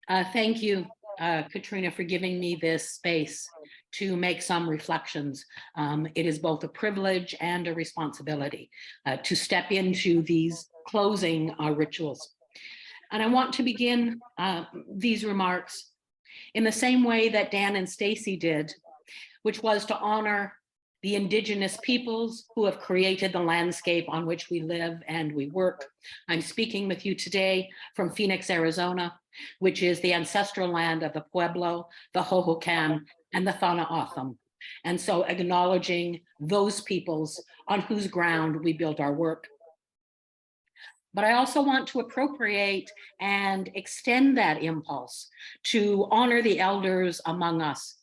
Thank you, Katrina, for giving me this space to make some reflections. It is both a privilege and a responsibility to step into these closing rituals. And I want to begin these remarks in the same way that Dan and Stacy did, which was to honor the indigenous peoples who have created the landscape on which we live and we work. I'm speaking with you today from Phoenix, Arizona, which is the ancestral land of the Pueblo, the Hohokam, and the Thana-Otham. And so acknowledging those peoples on whose ground we built our work. But I also want to appropriate and extend that impulse to honor the elders among us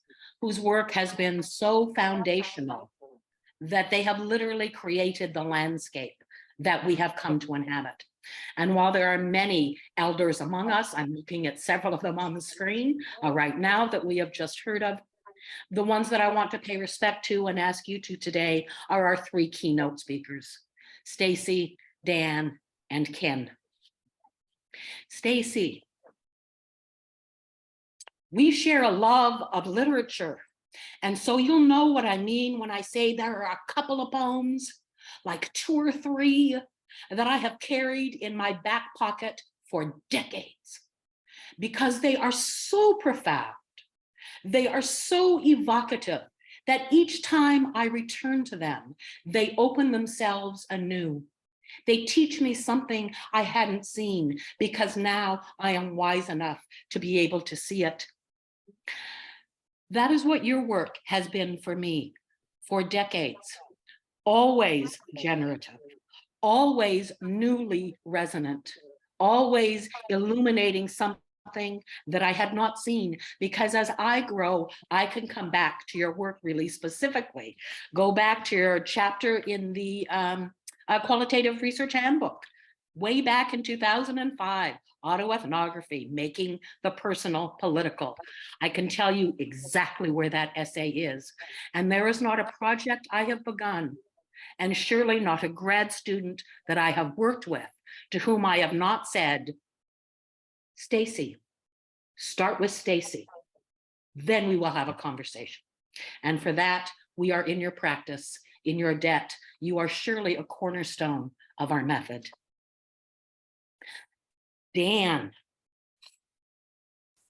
whose work has been so foundational that they have literally created the landscape that we have come to inhabit. And while there are many elders among us, I'm looking at several of them on the screen right now that we have just heard of, the ones that I want to pay respect to and ask you to today are our three keynote speakers, Stacy, Dan, and Ken. Stacy, we share a love of literature. And so you'll know what I mean when I say there are a couple of poems, like 2 or 3, that I have carried in my back pocket for decades, because they are so profound, they are so evocative, that each time I return to them, they open themselves anew. They teach me something I hadn't seen, because now I am wise enough to be able to see it. That is what your work has been for me for decades. Always generative, always newly resonant, always illuminating something that I had not seen, because as I grow, I can come back to your work really specifically. Go back to your chapter in the Qualitative Research Handbook, way back in 2005, autoethnography, making the personal political. I can tell you exactly where that essay is. And there is not a project I have begun, and surely not a grad student that I have worked with, to whom I have not said, Stacy, start with Stacy, then we will have a conversation. And for that, we are in your practice, in your debt. You are surely a cornerstone of our method. Dan,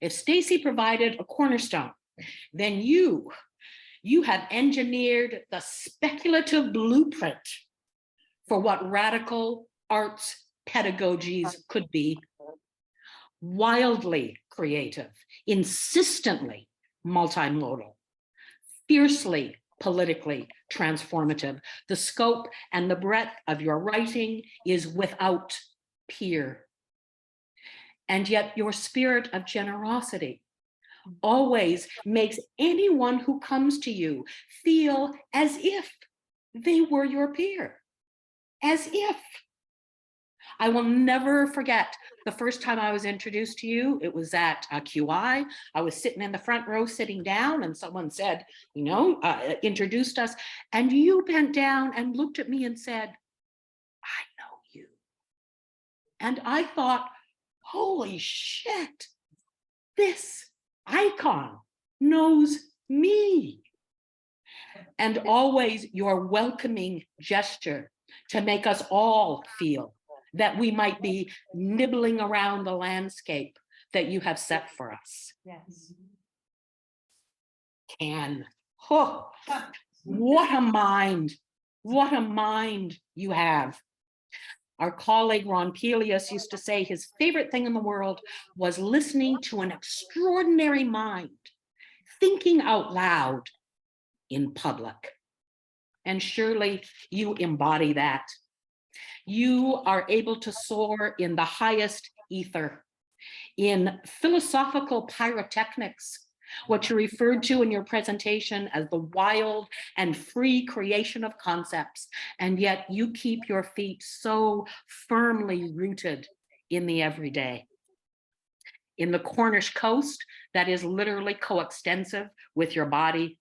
if Stacy provided a cornerstone, then you have engineered the speculative blueprint for what radical arts pedagogies could be. Wildly creative, insistently multimodal, fiercely politically transformative. The scope and the breadth of your writing is without peer. And yet your spirit of generosity always makes anyone who comes to you feel as if they were your peer, as if. I will never forget the first time I was introduced to you. It was at QI. I was sitting in the front row, sitting down, and someone said, introduced us. And you bent down and looked at me and said, I know you. And I thought, holy shit, this icon knows me. And always your welcoming gesture to make us all feel that we might be nibbling around the landscape that you have set for us. Yes. Can. Oh, what a mind you have. Our colleague Ron Pelias used to say his favorite thing in the world was listening to an extraordinary mind, thinking out loud in public. And surely you embody that. You are able to soar in the highest ether, in philosophical pyrotechnics, what you referred to in your presentation as the wild and free creation of concepts, and yet you keep your feet so firmly rooted in the everyday. In the Cornish coast, that is literally coextensive with your body,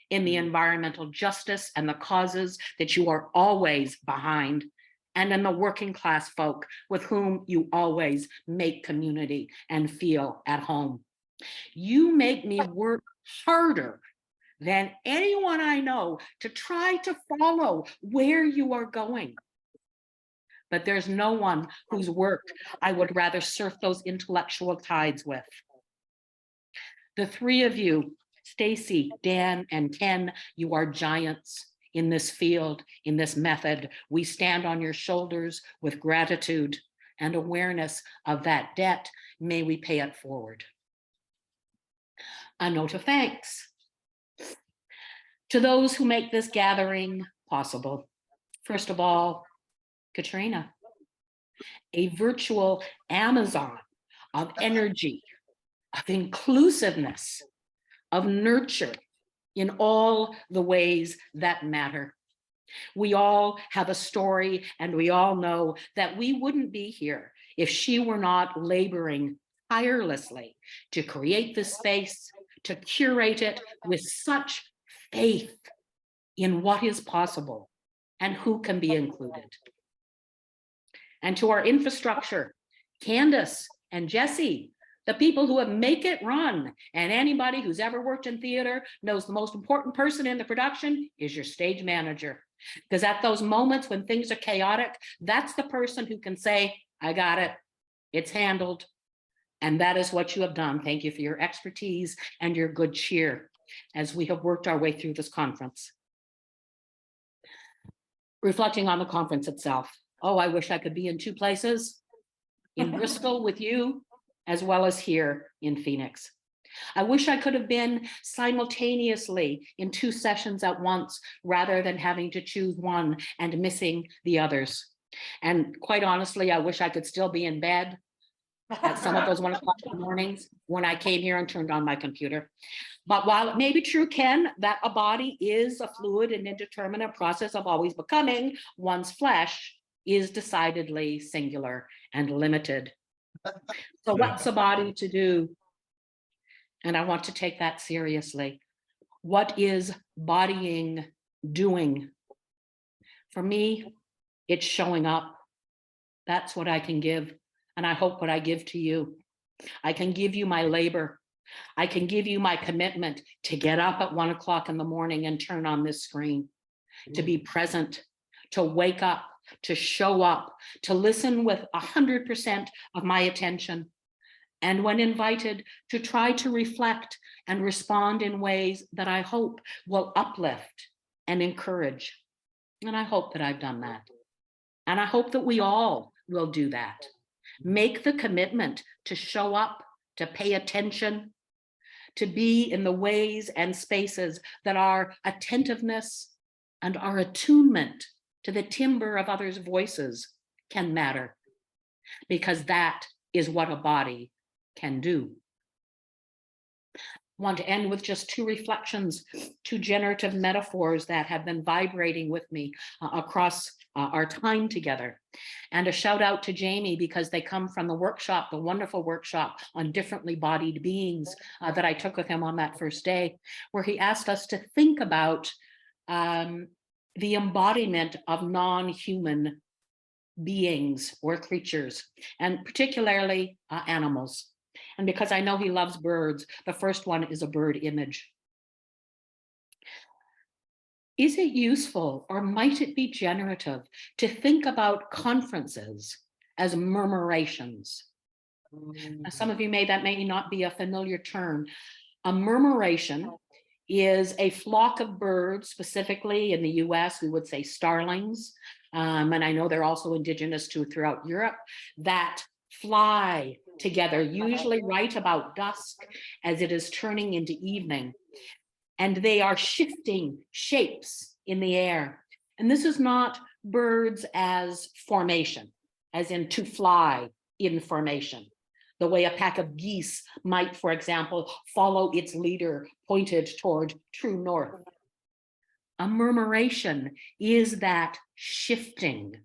in the environmental justice and the causes that you are always behind, and in the working class folk with whom you always make community and feel at home. You make me work harder than anyone I know to try to follow where you are going. But there's no one whose work I would rather surf those intellectual tides with. The three of you, Stacy, Dan, and Ken, you are giants in this field, in this method. We stand on your shoulders with gratitude and awareness of that debt. May we pay it forward. A note of thanks to those who make this gathering possible. First of all, Katrina, a virtual Amazon of energy, of inclusiveness, of nurture in all the ways that matter. We all have a story, and we all know that we wouldn't be here if she were not laboring tirelessly to create this space, to curate it with such faith in what is possible and who can be included. And to our infrastructure, Candace and Jesse, the people who have make it run. And anybody who's ever worked in theater knows the most important person in the production is your stage manager. Because at those moments when things are chaotic, that's the person who can say, I got it, it's handled. And that is what you have done. Thank you for your expertise and your good cheer as we have worked our way through this conference. Reflecting on the conference itself. Oh, I wish I could be in two places, in Bristol with you, as well as here in Phoenix. I wish I could have been simultaneously in two sessions at once, rather than having to choose one and missing the others. And quite honestly, I wish I could still be in bed at some of those 1 o'clock in the mornings when I came here and turned on my computer. But while it may be true, Ken, that a body is a fluid and indeterminate process of always becoming, one's flesh is decidedly singular and limited. So what's a body to do? And I want to take that seriously. What is bodying doing? For me, it's showing up. That's what I can give. And I hope what I give to you. I can give you my labor. I can give you my commitment to get up at 1 o'clock in the morning and turn on this screen, to be present, to wake up, to show up, to listen with 100% of my attention. And when invited, to try to reflect and respond in ways that I hope will uplift and encourage. And I hope that I've done that. And I hope that we all will do that. Make the commitment to show up, to pay attention, to be in the ways and spaces that our attentiveness and our attunement to the timbre of others' voices can matter, because that is what a body can do. I want to end with just two reflections, two generative metaphors that have been vibrating with me across our time together. And a shout out to Jamie, because they come from the workshop, the wonderful workshop on differently bodied beings that I took with him on that first day, where he asked us to think about the embodiment of non-human beings or creatures, and particularly animals. And because I know he loves birds, the first one is a bird image. Is it useful, or might it be generative, to think about conferences as murmurations? Now, some of you that may not be a familiar term. A murmuration is a flock of birds, specifically in the US, we would say starlings. And I know they're also indigenous to throughout Europe, that fly together, usually right about dusk as it is turning into evening. And they are shifting shapes in the air. And this is not birds as formation, as in to fly in formation, the way a pack of geese might, for example, follow its leader pointed toward true north. A murmuration is that shifting,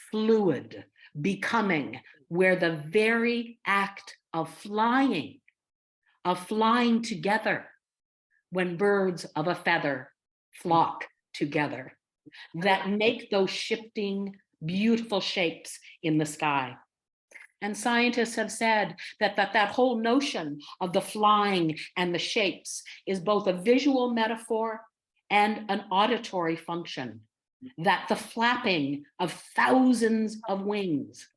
fluid, becoming, where the very act of flying together, when birds of a feather flock together, that make those shifting beautiful shapes in the sky. And scientists have said that whole notion of the flying and the shapes is both a visual metaphor and an auditory function, that the flapping of thousands of wings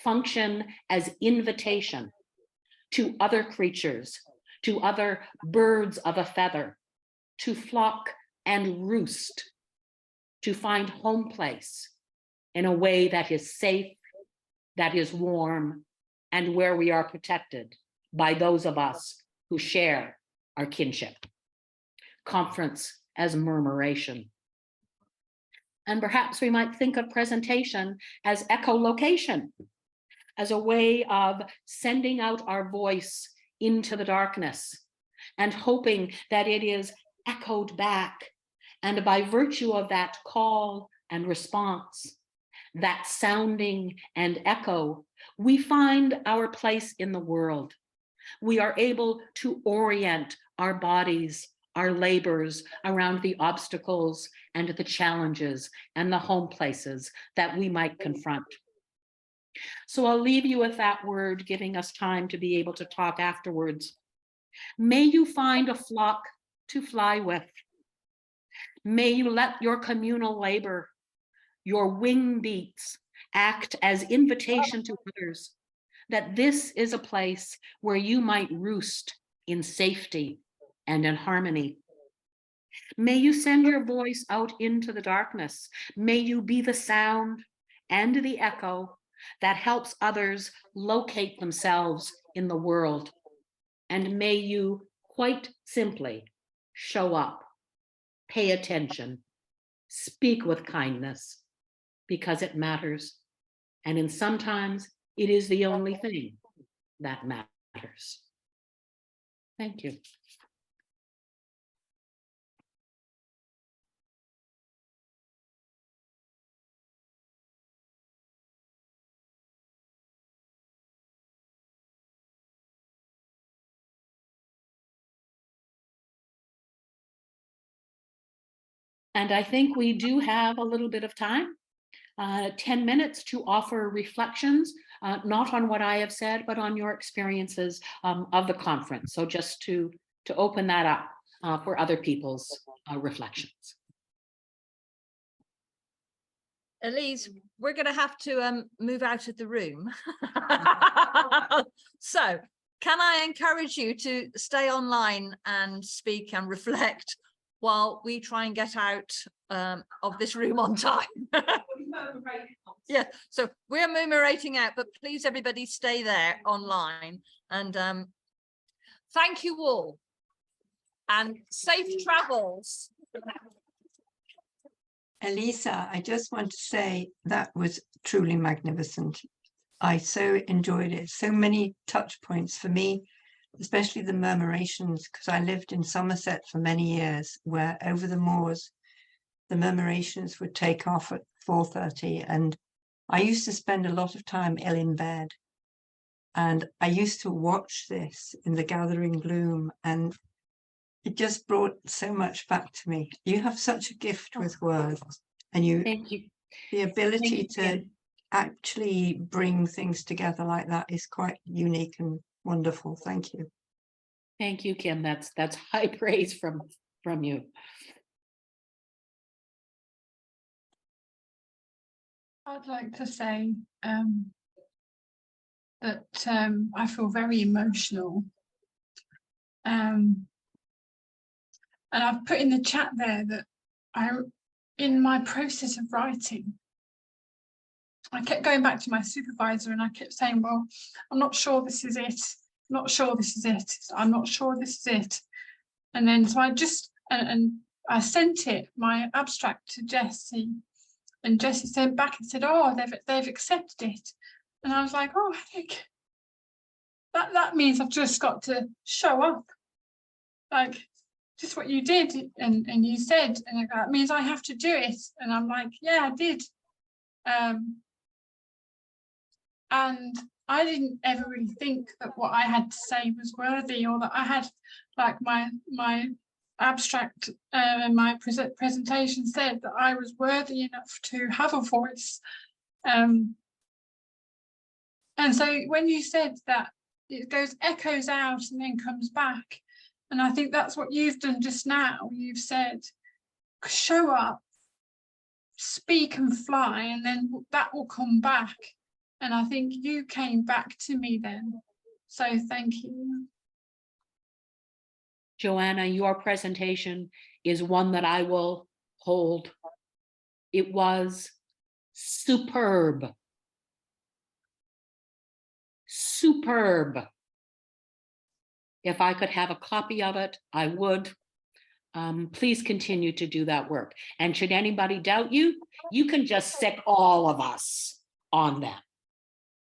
function as invitation to other creatures, to other birds of a feather, to flock and roost, to find home place in a way that is safe, that is warm, and where we are protected by those of us who share our kinship. Conference as murmuration. And perhaps we might think of presentation as echolocation, as a way of sending out our voice into the darkness and hoping that it is echoed back. And by virtue of that call and response, that sounding and echo, we find our place in the world. We are able to orient our bodies, our labors around the obstacles and the challenges and the home places that we might confront. So I'll leave you with that word, giving us time to be able to talk afterwards. May you find a flock to fly with. May you let your communal labor, your wing beats, act as invitation to others, that this is a place where you might roost in safety and in harmony. May you send your voice out into the darkness. May you be the sound and the echo that helps others locate themselves in the world. And may you quite simply show up, pay attention, speak with kindness, because it matters. And sometimes it is the only thing that matters. Thank you. And I think we do have a little bit of time, 10 minutes to offer reflections, not on what I have said, but on your experiences of the conference. So just to open that up for other people's reflections. Elyse, we're going to have to move out of the room. So can I encourage you to stay online and speak and reflect while we try and get out of this room on time? Yeah, so we're murmurating out, but please everybody stay there online, and thank you all and safe travels. Elisa, I just want to say that was truly magnificent. I so enjoyed it. So many touch points for me, especially the murmurations, because I lived in Somerset for many years, where over the moors, the murmurations would take off at 4:30. And I used to spend a lot of time ill in bed. And I used to watch this in the gathering gloom, and it just brought so much back to me. You have such a gift with words, and Thank you. The ability to actually bring things together like that is quite unique and wonderful. Thank you. Thank you, Kim. That's high praise from you. I'd like to say that I feel very emotional. And I've put in the chat there that in my process of writing, I kept going back to my supervisor and I kept saying, well, I'm not sure this is it. I'm not sure this is it. I'm not sure this is it. And then so I just, and I sent it, my abstract, to Jessie. And Jessie sent back and said, oh, they've accepted it. And I was like, oh, heck, that means I've just got to show up. Like, just what you did and you said, and that means I have to do it. And I'm like, yeah, I did. And I didn't ever really think that what I had to say was worthy, or that I had, like, my abstract and my presentation said that I was worthy enough to have a voice. And so when you said that it echoes out and then comes back, and I think that's what you've done just now. You've said, show up, speak and fly, and then that will come back. And I think you came back to me then. So thank you. Joanna, your presentation is one that I will hold. It was superb. Superb. If I could have a copy of it, I would. Please continue to do that work. And should anybody doubt you, you can just sick all of us on that.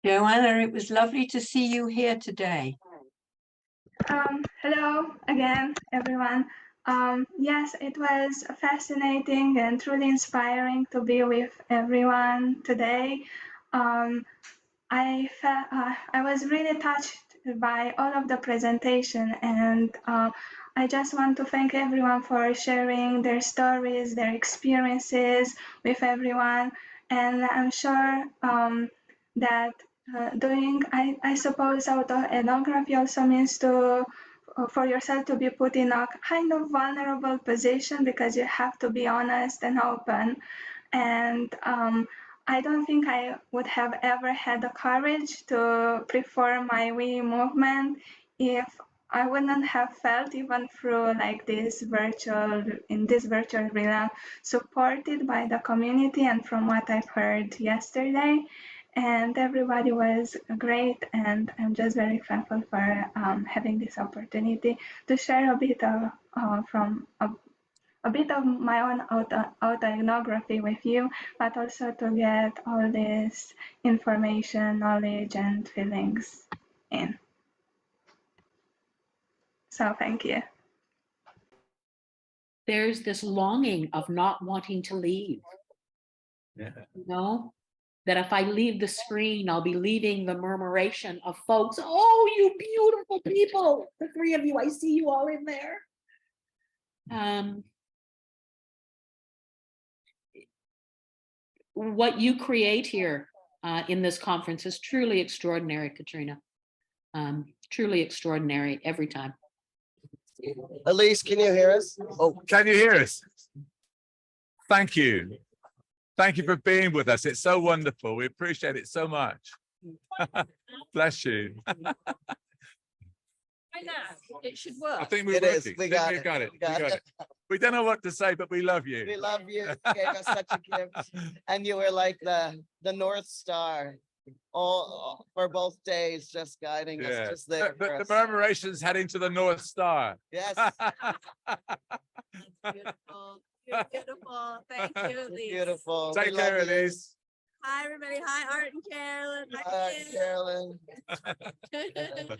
Joanna, it was lovely to see you here today. Hello again, everyone. Yes, it was fascinating and truly inspiring to be with everyone today. I was really touched by all of the presentation, and I just want to thank everyone for sharing their stories, their experiences with everyone. And I'm sure that I suppose autoethnography also means for yourself to be put in a kind of vulnerable position, because you have to be honest and open. And I don't think I would have ever had the courage to perform my we movement if I wouldn't have felt, even through like this virtual realm, supported by the community. And from what I've heard yesterday, and everybody was great, and I'm just very thankful for having this opportunity to share a bit of a bit of my own autoethnography with you, but also to get all this information, knowledge, and feelings in. So thank you. There's this longing of not wanting to leave. Yeah. You know, that if I leave the screen, I'll be leaving the murmuration of folks. Oh, you beautiful people, the three of you, I see you all in there. What you create here in this conference is truly extraordinary, Katrina. Truly extraordinary every time. Elyse, can you hear us? Oh, can you hear us? Thank you. Thank you for being with us. It's so wonderful. We appreciate it so much. Bless you. Right now, it should I work. think we're It is. working. We I think got we've it. got it. We got it. We don't know what to say, but we love you. We love you. You gave us such a gift. And you were like the North Star all for both days, just guiding Yeah. us, just there. The for us. murmuration's heading to the North Star. Yes. Beautiful. You're beautiful. Thank you, Elyse. Beautiful. Take We love care, you. Elyse. Hi, everybody. Hi, Art and Carolyn. Carolyn. Hi, Kim.